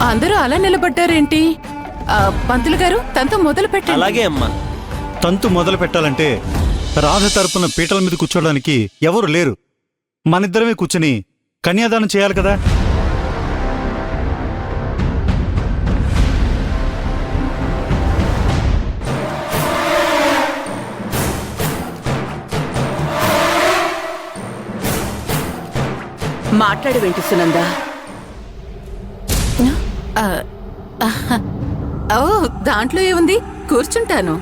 అందరూ అలా నిలబడ్డారేంటి? పంతులు గారు తంతు మొదలు పెట్టండి. అలాగే అమ్మా. తంతు మొదలు పెట్టాలంటే రాధ తరపున పీటల మీద కూర్చోడానికి ఎవరు లేరు. మనిద్దరమే కూర్చుని కన్యాదానం చేయాలి కదా. మాట్లాడవేంటి సునంద? ఓ, దాంట్లో ఏముంది, కూర్చుంటాను.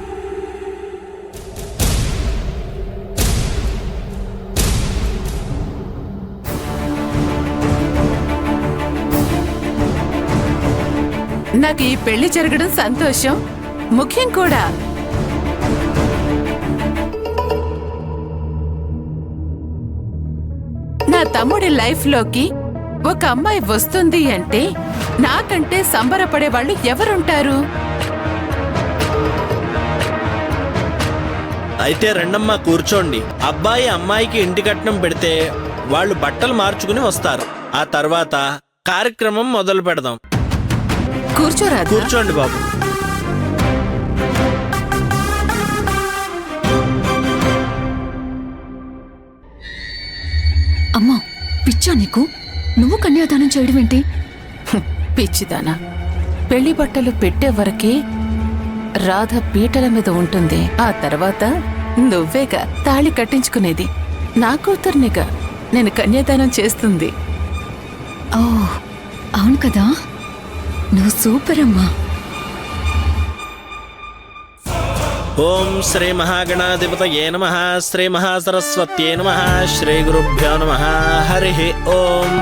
నాకు ఈ పెళ్లి జరగడం సంతోషం, ముఖ్యం కూడా. నా తమ్ముడి లైఫ్ లోకి ఒక అమ్మాయి వస్తుంది అంటే నాకంటే సంబరపడే వాళ్ళు ఎవరుంటారు? అయితే రెండమ్మా కూర్చోండి. అబ్బాయి అమ్మాయికి ఇంటి కట్నం పెడితే వాళ్ళు బట్టలు మార్చుకుని వస్తారు. ఆ తర్వాత కార్యక్రమం మొదలు పెడదాం. కూర్చోరా. కూర్చోండి బాబు. అమ్మా, పిచ్చా నీకు? నువ్వు కన్యాదానం చేయడం ఏంటి? పిచ్చిదానా, పెళ్లి బట్టలు పెట్టే వరకే రాధ పీటల మీద ఉంటుంది. ఆ తర్వాత నువ్వేగా తాళి కట్టించుకునేది. నా కూతుర్నిగా నేను కన్యాదానం చేస్తుంది. ఓ అవును కదా, నువ్వు సూపర్ అమ్మా. ఓం శ్రీ మహాగణాధిపతయే నమః. శ్రీ మహాసరస్వత్యే నమః. శ్రీ గురుభ్యో నమః. హరి ఓం.